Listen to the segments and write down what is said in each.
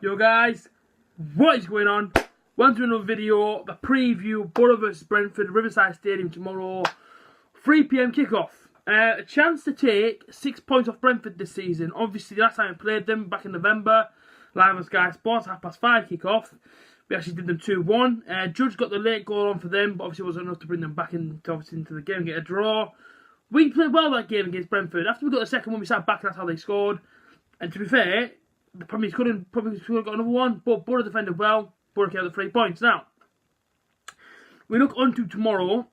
Yo guys, what is going on? Welcome to another video, the preview, Borough vs Brentford, Riverside Stadium tomorrow, 3 PM kickoff. A chance to take 6 points off Brentford this season. Obviously, last time we played them back in November, live on Sky Sports, 5:30 kickoff. We actually did them 2-1. Judge got the late goal on for them, but obviously it wasn't enough to bring them back into the game and get a draw. We played well that game against Brentford. After we got the second one, we sat back and that's how they scored. And to be fair, they probably could have got another one, but Borough defended well. Borough came out the 3 points. Now, we look on to tomorrow,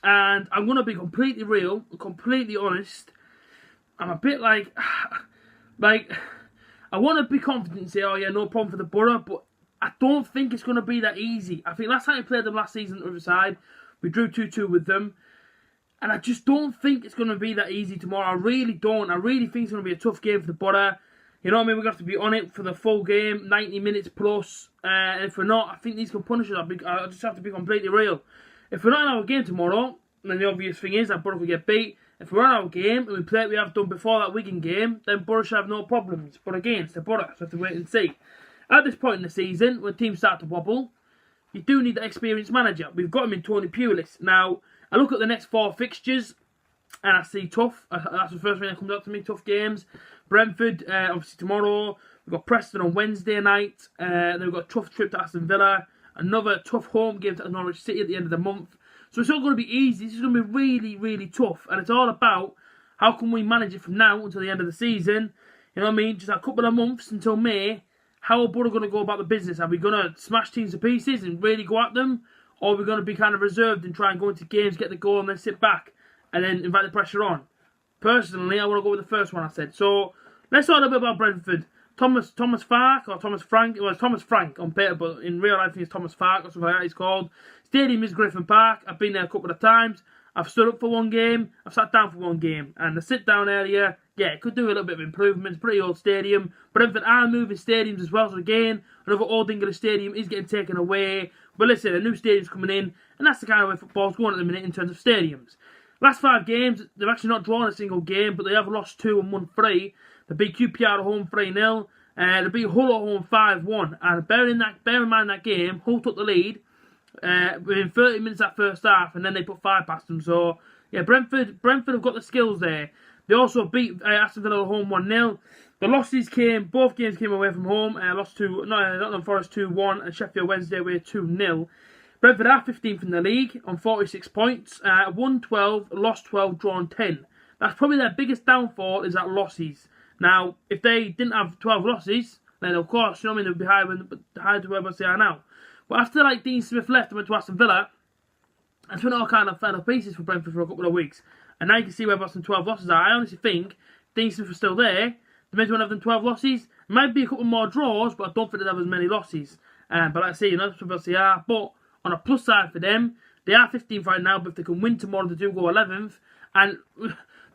and I'm going to be completely real, completely honest. I'm a bit like, I want to be confident and say, oh yeah, no problem for the Borough, but I don't think it's going to be that easy. I think last time we played them last season at Riverside, we drew 2-2 with them, and I just don't think it's going to be that easy tomorrow. I really don't. I really think it's going to be a tough game for the Borough. You know what I mean? We're going to have to be on it for the full game, 90 minutes plus. And if we're not, I think these can punish us. I just have to be completely real. If we're not in our game tomorrow, then the obvious thing is that Borough will get beat. If we're in our game and we play what we have done before that Wigan game, then Borough should have no problems. But again, it's the Borough, so we have to wait and see. At this point in the season, when teams start to wobble, you do need that experienced manager. We've got him in Tony Pulis. Now, I look at the next 4 fixtures, and I see tough. That's the first thing that comes up to me, tough games. Brentford, obviously tomorrow. We've got Preston on Wednesday night. Then we've got a tough trip to Aston Villa. Another tough home game to Norwich City at the end of the month. So it's not going to be easy. This is going to be really, really tough. And it's all about how can we manage it from now until the end of the season. You know what I mean? Just a couple of months until May. How are Borough going to go about the business? Are we going to smash teams to pieces and really go at them? Or are we going to be kind of reserved and try and go into games, get the goal and then sit back and then invite the pressure on? Personally, I want to go with the first one I said. So, let's talk a bit about Brentford. Thomas Frank on paper, but in real life he's Thomas Fark or something like that he's called. Stadium is Griffin Park. I've been there a couple of times. I've stood up for one game. I've sat down for one game. And the sit-down area, yeah, it could do a little bit of improvement. It's a pretty old stadium. Brentford are moving stadiums as well. So again, another old English stadium is getting taken away. But listen, a new stadium's coming in. And that's the kind of way football's going at the minute in terms of stadiums. Last 5 games, they've actually not drawn a single game, but they have lost 2 and won 3. They beat QPR at home 3-0. They beat Hull at home 5-1. And bear in mind that game, Hull took the lead within 30 minutes that first half, and then they put 5 past them. So, yeah, Brentford have got the skills there. They also beat Aston Villa at home 1-0. The losses both games came away from home. Lost to Nottingham Forest 2-1 and Sheffield Wednesday away 2-0. Brentford are 15th in the league on 46 points. Won 12, lost 12, drawn 10. That's probably their biggest downfall is that losses. Now, if they didn't have 12 losses, then of course, you know what I mean, they'd be higher to where they are now. But after like Dean Smith left and went to Aston Villa, that's when it all kind of fell to pieces for Brentford for a couple of weeks. And now you can see where Boston 12 losses are. I honestly think Dean Smith was still there. They maybe won't have them 12 losses. It might be a couple more draws, but I don't think they'd have as many losses. But like I say, you know, that's what they are. But on a plus side for them, they are 15th right now, but if they can win tomorrow, they do go 11th. And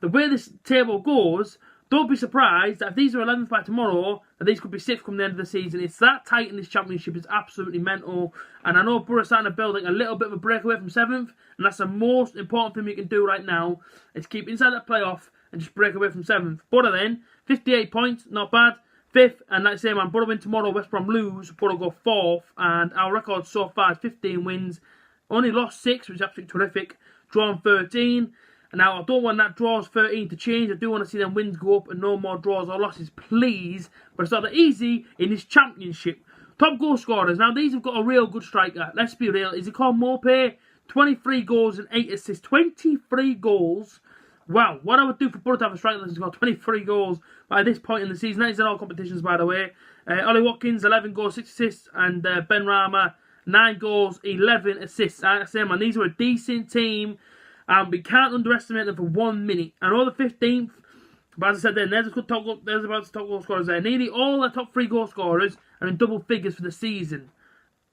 the way this table goes, don't be surprised that if these are 11th by tomorrow, that these could be 6th come the end of the season. It's that tight in this championship. It's absolutely mental. And I know Borough's starting to build like a little bit of a breakaway from 7th, and that's the most important thing we can do right now, is keep inside that playoff and just break away from 7th. Borough then, 58 points, not bad. 5th, and like I say, man, Borough win tomorrow, West Brom lose, Borough go 4th, and our record so far is 15 wins. Only lost 6, which is absolutely terrific. Drawn 13. And now, I don't want that draws 13 to change. I do want to see them wins go up and no more draws or losses, please. But it's not that easy in this championship. Top goal scorers. Now, these have got a real good striker. Let's be real. Is it called Mope? 23 goals and 8 assists. 23 goals. Wow, what I would do for Borough to have a striker that's got 23 goals by this point in the season. That is in all competitions, by the way. Ollie Watkins, 11 goals, 6 assists. And Ben Rama, 9 goals, 11 assists. Like I say, man, these are a decent team. We can't underestimate them for 1 minute. I know the 15th, but as I said then, there's about the top goal scorers there. Nearly all the top 3 goal scorers are in double figures for the season.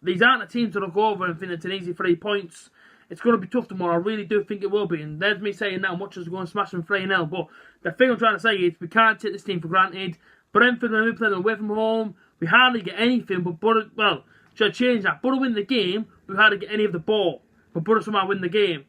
These aren't a team to look over and think it's an easy 3 points. It's going to be tough tomorrow. I really do think it will be. And there's me saying that, much as we're going to smash them 3-0. But the thing I'm trying to say is we can't take this team for granted. Brentford, when we play them away from home, we hardly get anything. But Borough, well, should I change that? Borough win the game, we hardly get any of the ball. But Borough somehow win the game.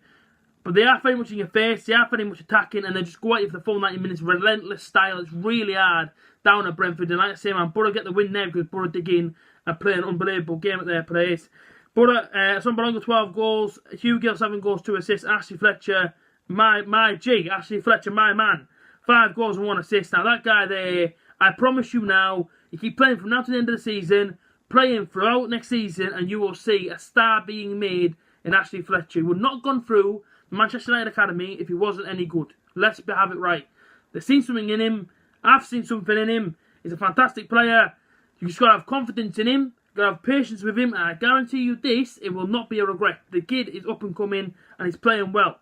But they are very much in your face, they are very much attacking, and they just go at you for the full 90 minutes, relentless style. It's really hard down at Brentford. And like I say, man, Borough get the win there because Borough dig in and play an unbelievable game at their place. Borough, Sombalonga 12 goals, Hugh Gill 7 goals, 2 assists, Ashley Fletcher, my Ashley Fletcher, my man, 5 goals and 1 assist. Now that guy there, I promise you now, you keep playing from now to the end of the season, playing throughout next season, and you will see a star being made in Ashley Fletcher. He would not have gone through the Manchester United Academy if he wasn't any good. Let's have it right. They've seen something in him. I've seen something in him. He's a fantastic player. You just got to have confidence in him. You've got to have patience with him. And I guarantee you this, it will not be a regret. The kid is up and coming and he's playing well.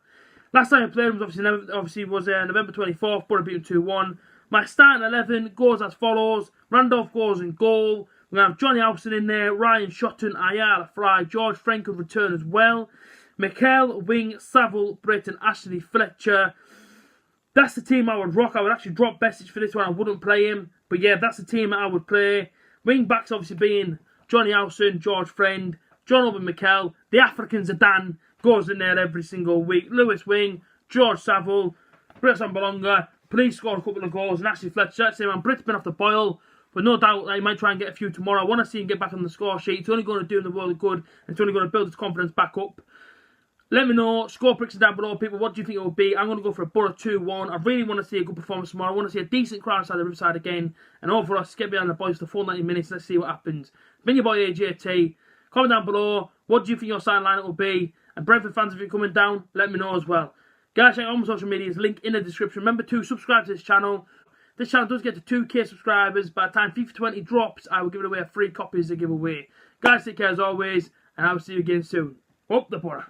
Last time I played him was obviously November 24th. Borough beat him 2-1. My starting 11 goes as follows. Randolph goes in goal. We're going to have Johnny Howson in there. Ryan Shotton, Ayala Fry. George Frank will return as well. Mikel, Wing, Saville, Britton, Ashley Fletcher. That's the team I would rock. I would actually drop Besic for this one. I wouldn't play him. But yeah, that's the team that I would play. Wing backs obviously being Johnny Howson, George Friend, John Owen Mikel. The African Zidane goes in there every single week. Lewis Wing, George Saville, Britt Sambalonga. Please score a couple of goals. And Ashley Fletcher. That's him. Britt's been off the boil. But no doubt that he might try and get a few tomorrow. I want to see him get back on the score sheet. It's only going to do him the world of good. And it's only going to build his confidence back up. Let me know, score predictions down below, people. What do you think it will be? I'm going to go for a Borough 2-1. I really want to see a good performance tomorrow. I want to see a decent crowd inside the Riverside again. And overall, let's get behind the boys for the full 90 minutes. Let's see what happens. Been your boy A.J.T. Comment down below. What do you think your starting lineup will be? And Brentford fans, if you're coming down, let me know as well. Guys, check out all my social medias. Link in the description. Remember to subscribe to this channel. This channel does get to 2k subscribers. By the time FIFA 20 drops, I will give it away a free copy as a giveaway. Guys, take care as always. And I will see you again soon. Up the Borough.